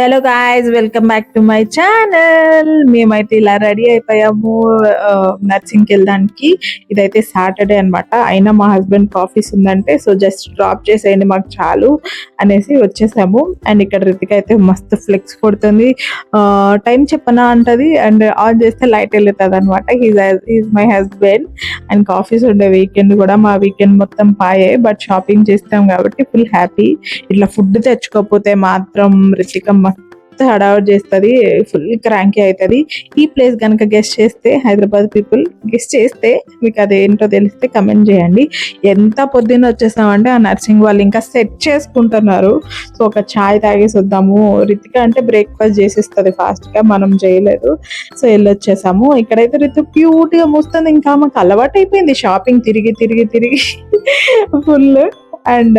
Hello guys, welcome back to my channel. మేమైతే ఇలా ready అయిపోయాము నర్సింగ్కి వెళ్ళడానికి. ఇదైతే సాటర్డే అనమాట. అయినా మా హస్బెండ్ ఆఫీస్ ఉందంటే సో జస్ట్ డ్రాప్ చేసేయండి మాకు చాలు అనేసి వచ్చేసాము. అండ్ ఇక్కడ రితిక అయితే మస్తు ఫ్లెక్స్ కొడుతుంది. టైం చెప్పనా అంటది అండ్ ఆన్ చేస్తే లైట్ వెళ్తుంది అనమాట. He's my husband. And office ఉండే వీకెండ్ కూడా మా వీకెండ్ మొత్తం పాయే, బట్ షాపింగ్ చేస్తాం కాబట్టి ఫుల్ హ్యాపీ. ఇట్లా ఫుడ్ తెచ్చుకోకపోతే మాత్రం రితిక హడావుడ్ చేస్తుంది, ఫుల్ క్రాంకీ అవుతుంది. ఈ ప్లేస్ కనుక గెస్ట్ చేస్తే, హైదరాబాద్ పీపుల్ గెస్ట్ చేస్తే మీకు అదేంటో తెలిస్తే కమెంట్ చేయండి. ఎంత పొద్దున్న వచ్చేసామంటే ఆ నర్సింగ్ వాళ్ళు ఇంకా సెట్ చేసుకుంటున్నారు. సో ఒక ఛాయ్ తాగేసి వద్దాము. రితిక అంటే బ్రేక్ఫాస్ట్ చేసిస్తుంది ఫాస్ట్గా, మనం చేయలేదు. సో వెళ్ళొచ్చేసాము. ఇక్కడైతే రితు క్యూట్గా మూస్తుంది. ఇంకా మాకు అలవాటు అయిపోయింది షాపింగ్ తిరిగి తిరిగి తిరిగి ఫుల్. అండ్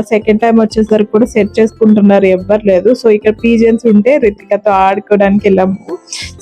సెకండ్ టైం వచ్చేసరికి కూడా సెట్ చేసుకుంటున్నారు, ఎవ్వరు లేదు. సో ఇక్కడ పీజన్స్ ఉంటే రితికతో ఆడుకోవడానికి వెళ్ళాము.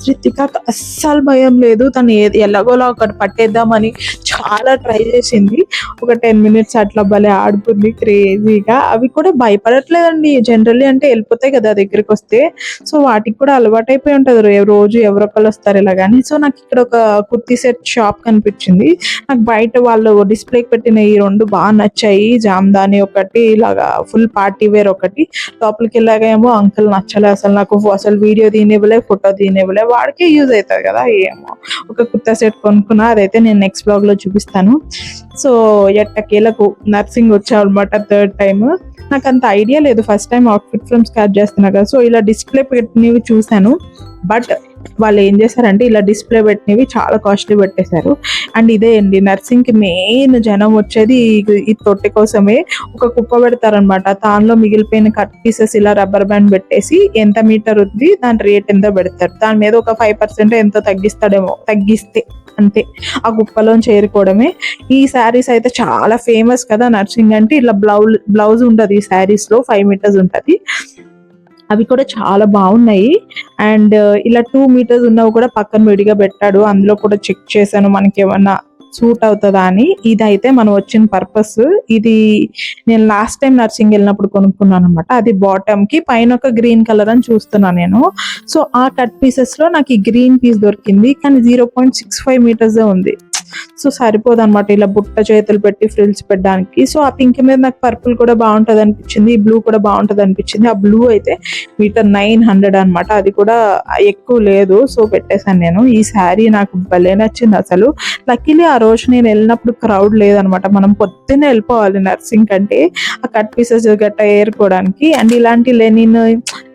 రితికకు అస్సలు భయం లేదు. తను ఎలాగోలా ఒకటి పట్టేద్దామని చాలా ట్రై చేసింది. ఒక 10 minutes అట్లా భలే ఆడుకుంది క్రేజీగా. అవి కూడా భయపడట్లేదండి. జనరల్లీ అంటే వెళ్ళిపోతాయి కదా దగ్గరికి వస్తే. సో వాటికి కూడా అలవాటు అయిపోయి ఉంటుంది, రోజు ఎవరొకరు వస్తారు ఇలాగాని. సో నాకు ఇక్కడ ఒక కుర్తీ సెట్ షాప్ కనిపించింది. నాకు బయట వాళ్ళు డిస్ప్లేకి పెట్టిన ఈ 2 బాగా నచ్చాయి. జామ్దాని ఒకటి, ఇలాగా ఫుల్ పార్టీ వేర్ ఒకటి. లోపలికి వెళ్ళాగా ఏమో అంకుల్ నచ్చలే అసలు నాకు. అసలు వీడియో తీనివ్వలే, ఫోటో తీనివ్వలే. వాడికి యూజ్ అవుతుంది కదా. ఏమో ఒక కుర్తా సెట్ కొనుక్కున్నా, అదైతే నేను నెక్స్ట్ బ్లాగ్ లో చూపిస్తాను. సో ఎట్టకేలకు నర్సింగ్ వచ్చామన్నమాట 3rd టైం. నాకు అంత ఐడియా లేదు, first time outfit from start చేస్తున్నా కదా. సో ఇలా డిస్ప్లే పెట్టినవి చూశాను, బట్ వాళ్ళు ఏం చేశారంటే ఇలా డిస్ప్లే పెట్టినవి చాలా కాస్ట్లీ పెట్టేశారు. అండ్ ఇదే అండి నర్సింగ్కి మెయిన్ జనం వచ్చేది ఈ తొట్టె కోసమే. ఒక కుప్ప పెడతారనమాట, దానిలో మిగిలిపోయిన కట్ పీసెస్ ఇలా రబ్బర్ బ్యాండ్ పెట్టేసి ఎంత మీటర్ ఉంది దాని రేట్ ఎంతో పెడతారు. దాని మీద ఒక 5% ఎంతో తగ్గిస్తాడేమో, తగ్గిస్తే అంతే. ఆ కుప్పలో చేరుకోవడమే. ఈ శారీస్ అయితే చాలా ఫేమస్ కదా నర్సింగ్ అంటే. ఇలా బ్లౌజ్ ఉంటుంది ఈ శారీస్ లో, 5 meters ఉంటుంది. అవి కూడా చాలా బాగున్నాయి. అండ్ ఇలా 2 meters ఉన్నవి కూడా పక్కన విడిగా పెట్టాడు. అందులో కూడా చెక్ చేశాను మనకి ఏమన్నా సూట్ అవుతుందా అని. ఇదైతే మనం వచ్చిన పర్పస్ ఇది. నేను లాస్ట్ టైం నర్సింగ్ వెళ్ళినప్పుడు కొనుక్కున్నాను అనమాట. అది బాటమ్ కి, పైన ఒక గ్రీన్ కలర్ అని చూస్తున్నాను నేను. సో ఆ కట్ పీసెస్ లో నాకు ఈ గ్రీన్ పీస్ దొరికింది, కానీ 0.65 meters ఉంది. సో సరిపోదు అనమాట ఇలా బుట్ట చేతులు పెట్టి ఫ్రిల్స్ పెట్టడానికి. సో ఆ పింక్ మీద నాకు పర్పుల్ కూడా బాగుంటది అనిపించింది, ఈ బ్లూ కూడా బాగుంటది అనిపించింది. ఆ బ్లూ అయితే 900 అనమాట, అది కూడా ఎక్కువ లేదు. సో పెట్టేశాను నేను. ఈ శారీ నాకు భలే నచ్చింది అసలు. లక్కీలీ ఆ రోజు నేను వెళ్ళినప్పుడు క్రౌడ్ లేదనమాట. మనం పొద్దున్నే వెళ్ళిపోవాలి నర్సింగ్ కంటే ఆ కట్ పీసెస్ గట్ట ఏరుకోవడానికి. అండ్ ఇలాంటి లెనిన్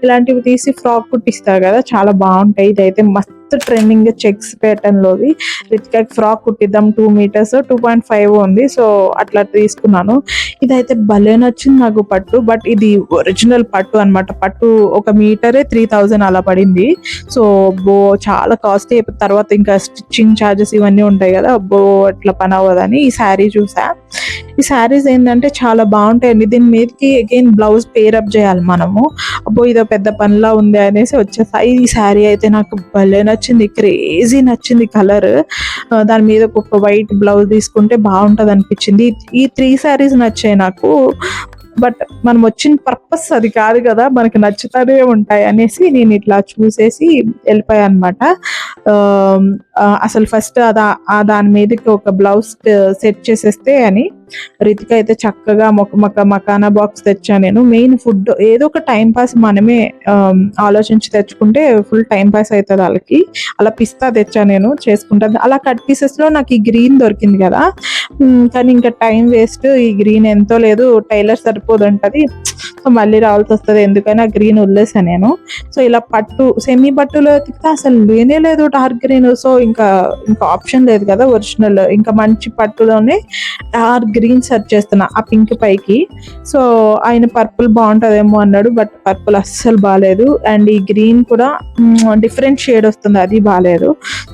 ఇలాంటివి తీసి ఫ్రాక్ కుట్టిస్తారు కదా, చాలా బాగుంటాయి. ఇదైతే మస్తు ట్రెండింగ్ చెక్స్ ప్యాటర్న్ లోది. రితిక ఫ్రాక్ కుట్టిద్దాం, 2 meters 2.5 ఉంది. సో అట్లా తీసుకున్నాను. ఇదైతే భలే నచ్చింది నాకు పట్టు. బట్ ఇది ఒరిజినల్ పట్టు అనమాట. పట్టు 1 meter 3000 అలా పడింది. సో చాలా కాస్ట్లీ. తర్వాత ఇంకా స్టిచ్చింగ్ ఛార్జెస్ ఇవన్నీ ఉంటాయి కదా, అట్లా పని అవ్వదని ఈ శారీ చూసా. ఈ శారీస్ ఏంటంటే చాలా బాగుంటాయండి. దీని మీదకి అగైన్ బ్లౌజ్ పేరప్ చేయాలి మనము. ఇదో పెద్ద పనిలా ఉంది అనేసి వచ్చేసాయి. ఈ శారీ అయితే నాకు భలే నచ్చింది, క్రేజీ నచ్చింది కలర్. దాని మీద ఒక వైట్ బ్లౌజ్ తీసుకుంటే బాగుంటది అనిపించింది. ఈ 3 sarees నచ్చాయి నాకు. బట్ మనం వచ్చిన పర్పస్ అది కాదు కదా, మనకి నచ్చుతానే ఉంటాయి అనేసి నేను ఇట్లా చూసేసి వెళ్ళిపోయా అనమాట. అసలు ఫస్ట్ దాని మీదకి ఒక బ్లౌజ్ సెట్ చేసేస్తే అని రితిక అయితే చక్కగా మకానా బాక్స్ తెచ్చా నేను. మెయిన్ ఫుడ్ ఏదో ఒక టైం పాస్ మనమే ఆలోచించి తెచ్చుకుంటే ఫుల్ టైం పాస్ అవుతుంది వాళ్ళకి. అలా పిస్తా తెచ్చా నేను, చేసుకుంటాను. అలా కట్ పీసెస్ లో నాకు ఈ గ్రీన్ దొరికింది కదా, కానీ ఇంకా టైం వేస్ట్. ఈ గ్రీన్ ఎంతో లేదు, టైలర్ సరిపోదంటది. సో మళ్ళీ రావాల్సి వస్తుంది, ఎందుకని ఆ గ్రీన్ వదిలేసాను నేను. సో ఇలా పట్టు సెమీ పట్టులో తిప్పితే అసలు లేనే లేదు డార్క్ గ్రీన్. సో ఇంకా ఆప్షన్ లేదు కదా ఒరిజినల్. ఇంకా మంచి పట్టులోనే డార్క్ గ్రీన్ సెర్చ్ చేస్తున్నా ఆ పింక్ పైకి. సో ఆయన పర్పుల్ బాగుంటుందేమో అన్నాడు, బట్ పర్పుల్ అస్సలు బాగాలేదు. అండ్ ఈ గ్రీన్ కూడా డిఫరెంట్ షేడ్ వస్తుంది, అది బాగాలేదు.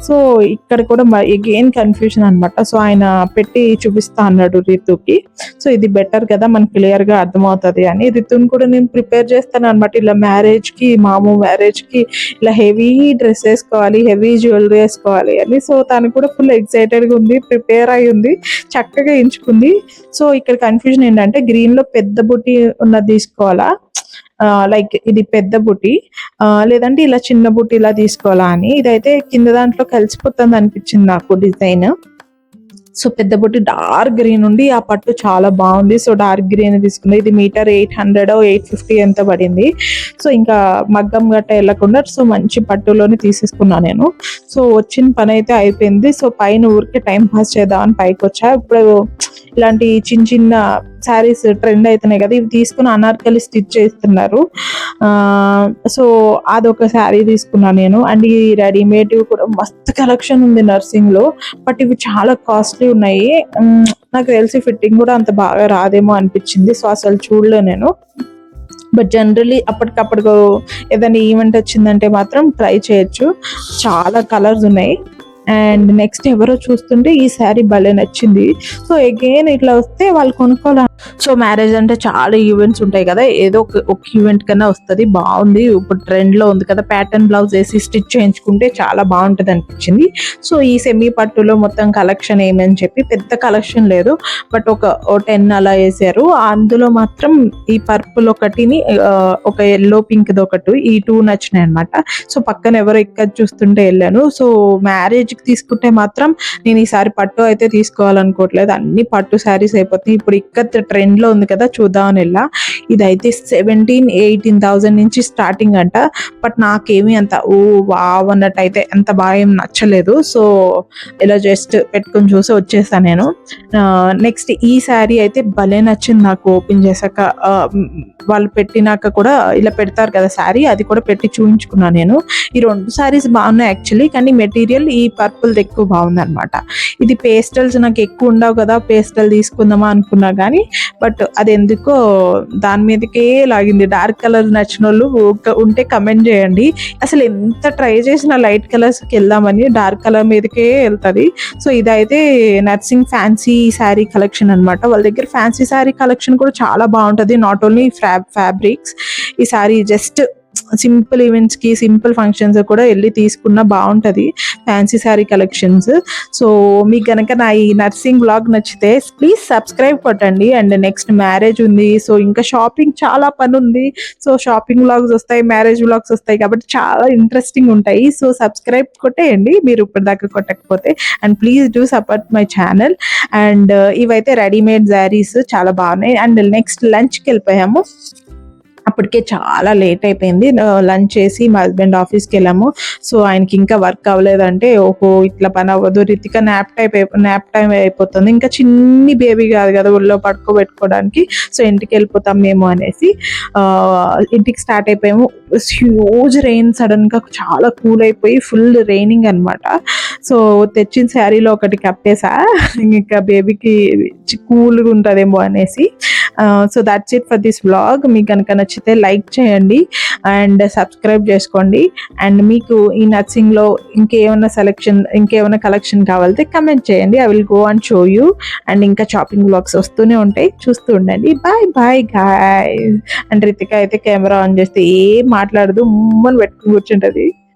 సో ఇక్కడ కూడా అగైన్ కన్ఫ్యూజన్ అనమాట. సో ఆయన పెట్టి చూపిస్తా అన్నాడు రితుకి. సో ఇది బెటర్ కదా, మనకి క్లియర్ గా అర్థమవుతుంది అని. రితుని కూడా నేను ప్రిపేర్ చేస్తాను అనమాట. ఇలా మ్యారేజ్ కి, మామూ మ్యారేజ్ కి ఇలా హెవీ డ్రెస్ వేసుకోవాలి, హెవీ జ్యువెలరీ వేసుకోవాలి అని. సో తను కూడా ఫుల్ ఎక్సైటెడ్ గా ఉంది, ప్రిపేర్ అయి ఉంది, చక్కగా ఎంచుకుంది. సో ఇక్కడ కన్ఫ్యూజన్ ఏంటంటే గ్రీన్ లో పెద్ద బుట్టి ఉన్నది తీసుకోవాలా, లైక్ ఇది పెద్ద బుట్టి లేదంటే ఇలా చిన్న బుట్టి ఇలా తీసుకోవాలా అని. ఇదైతే కింద దాంట్లో కలిసిపోతుంది అనిపించింది నాకు డిజైన్. సో పెద్ద బుట్టి డార్క్ గ్రీన్ ఉండి ఆ పట్టు చాలా బాగుంది. సో డార్క్ గ్రీన్ తీసుకున్నా. ఇది మీటర్ 800 850 ఎంత పడింది. సో ఇంకా మగ్గం గట్ట వెళ్ళకుండా సో మంచి పట్టులోనే తీసేసుకున్నా నేను. సో వచ్చిన పని అయితే అయిపోయింది. సో పైన ఊరికే టైం పాస్ చేద్దామని పైకి వచ్చా. ఇప్పుడు ఇలాంటి చిన్న చిన్న శారీస్ ట్రెండ్ అవుతున్నాయి కదా, ఇవి తీసుకుని అనార్కలి స్టిచ్ చేస్తున్నారు. సో అదొక శారీ తీసుకున్నా నేను. అండ్ ఈ రెడీమేడ్ కూడా మస్తు కలెక్షన్ ఉంది నర్సింగ్ లో, బట్ ఇవి చాలా కాస్ట్లీ ఉన్నాయి. నాకు తెలిసి ఫిట్టింగ్ కూడా అంత బాగా రాదేమో అనిపించింది. సో అసలు చూడలే నేను. బట్ జనరలీ అప్పటికప్పుడు ఏదైనా ఈవెంట్ వచ్చిందంటే మాత్రం ట్రై చేయొచ్చు. చాలా కలర్స్ ఉన్నాయి. అండ్ నెక్స్ట్ ఎవరో చూస్తుంటే ఈ శారీ భలే నచ్చింది. సో అగైన్ ఇట్లా వస్తే వాళ్ళు కొనుక్కోవాలి. సో మ్యారేజ్ అంటే చాలా ఈవెంట్స్ ఉంటాయి కదా, ఏదో ఒక ఈవెంట్ కన్నా వస్తుంది. బాగుంది, ఇప్పుడు ట్రెండ్ లో ఉంది కదా, ప్యాటర్న్ బ్లౌజ్ వేసి స్టిచ్ చేయించుకుంటే చాలా బాగుంటది అనిపించింది. సో ఈ సెమీ పట్టులో మొత్తం కలెక్షన్ ఏమని చెప్పి పెద్ద కలెక్షన్ లేదు, బట్ ఒక 10 అలా వేసారు. అందులో మాత్రం ఈ పర్పుల్ ఒకటిని ఒక ఎల్లో పింక్ ఒకటి, ఈ 2 నచ్చినాయి అనమాట. సో పక్కన ఎవరో ఇక్కడ చూస్తుంటే వెళ్ళాను. సో మ్యారేజ్ కి తీసుకుంటే మాత్రం నేను ఈసారి పట్టు అయితే తీసుకోవాలనుకోవట్లేదు, అన్ని పట్టు శారీస్ అయిపోతాయి. ఇప్పుడు ఇక్కడ ట్రెండ్ లో ఉంది కదా, చూద్దామని వెళ్ళా. ఇదైతే 17,000-18,000 నుంచి స్టార్టింగ్ అంట. బట్ నాకేమి అంత వావ్ అన్నట్టు అయితే అంత బాగా ఏం నచ్చలేదు. సో ఇలా జస్ట్ పెట్టుకొని చూసి వచ్చేసాను నేను. నెక్స్ట్ ఈ శారీ అయితే భలే నచ్చింది నాకు. ఓపెన్ చేశాక వాళ్ళు పెట్టినాక కూడా ఇలా పెడతారు కదా శారీ, అది కూడా పెట్టి చూపించుకున్నాను నేను. ఈ 2 శారీస్ బాగున్నాయి యాక్చువల్లీ, కానీ మెటీరియల్ ఈ పర్పుల్ ఎక్కువ బాగుంది అనమాట. ఇది పేస్టల్స్ నాకు ఎక్కువ ఉండవు కదా, పేస్టల్ తీసుకుందామా అనుకున్నా కానీ, బట్ అది ఎందుకో దాని మీదకే లాగింది. డార్క్ కలర్ నచ్చిన వాళ్ళు ఉంటే కమెంట్ చేయండి. అసలు ఎంత ట్రై చేసిన లైట్ కలర్స్కి వెళ్దామని డార్క్ కలర్ మీదకే వెళ్తుంది. సో ఇదైతే నర్సింగ్ ఫ్యాన్సీ శారీ కలెక్షన్ అనమాట. వాళ్ళ దగ్గర ఫ్యాన్సీ శారీ కలెక్షన్ కూడా చాలా బాగుంటుంది. నాట్ ఓన్లీ ఫ్యాబ్రిక్స్, ఈ శారీ జస్ట్ సింపుల్ ఈవెంట్స్ కి, సింపుల్ ఫంక్షన్స్ కూడా వెళ్ళి తీసుకున్న బాగుంటది ఫ్యాన్సీ శారీ కలెక్షన్స్. సో మీకు గనక నా ఈ నర్సింగ్ బ్లాగ్ నచ్చితే ప్లీజ్ సబ్స్క్రైబ్ కొట్టండి. అండ్ నెక్స్ట్ మ్యారేజ్ ఉంది, సో ఇంకా షాపింగ్ చాలా పని ఉంది. సో షాపింగ్ బ్లాగ్స్ వస్తాయి, మ్యారేజ్ బ్లాగ్స్ వస్తాయి, కాబట్టి చాలా ఇంట్రెస్టింగ్ ఉంటాయి. సో సబ్స్క్రైబ్ కొట్టేయండి మీరు ఇప్పటిదాకా కొట్టకపోతే. And please do support my channel. And ఇవైతే రెడీమేడ్ శారీస్ చాలా బాగున్నాయి. అండ్ నెక్స్ట్ లంచ్కి వెళ్ళిపోయాము. అప్పటికే చాలా లేట్ అయిపోయింది. లంచ్ చేసి మా హస్బెండ్ ఆఫీస్కి వెళ్ళాము. సో ఆయనకి ఇంకా వర్క్ అవ్వలేదంటే, ఓహో ఇట్లా పని అవ్వదు, రితిక న్యాప్ టైం అయిపోతుంది, ఇంకా చిన్ని బేబీ కాదు కదా ఒళ్ళో పడుకోబెట్టుకోవడానికి, సో ఇంటికి వెళ్ళిపోతాం మేము అనేసి ఇంటికి స్టార్ట్ అయిపోయాము. హ్యూజ్ రెయిన్, సడన్ గా చాలా కూల్ అయిపోయి ఫుల్ రైనింగ్ అనమాట. సో తెచ్చిన శారీలో ఒకటి కప్పేసా, ఇంకా బేబీకి కూల్గా ఉంటుందేమో అనేసి. So that's it for this vlog. మీకు కనుక నచ్చితే లైక్ చేయండి అండ్ సబ్స్క్రైబ్ చేసుకోండి. అండ్ మీకు ఈ నర్సింగ్లో ఇంకేమైనా కలెక్షన్ కావాలంటే కమెంట్ చేయండి. I will go and show you. And ఇంకా షాపింగ్ వ్లాగ్స్ వస్తూనే ఉంటాయి, చూస్తూ ఉండండి. Bye bye guys. And Ritika అయితే కెమెరా ఆన్ చేస్తే ఏం మాట్లాడదు, ముమ్మని పెట్టుకుని కూర్చుంటుంది.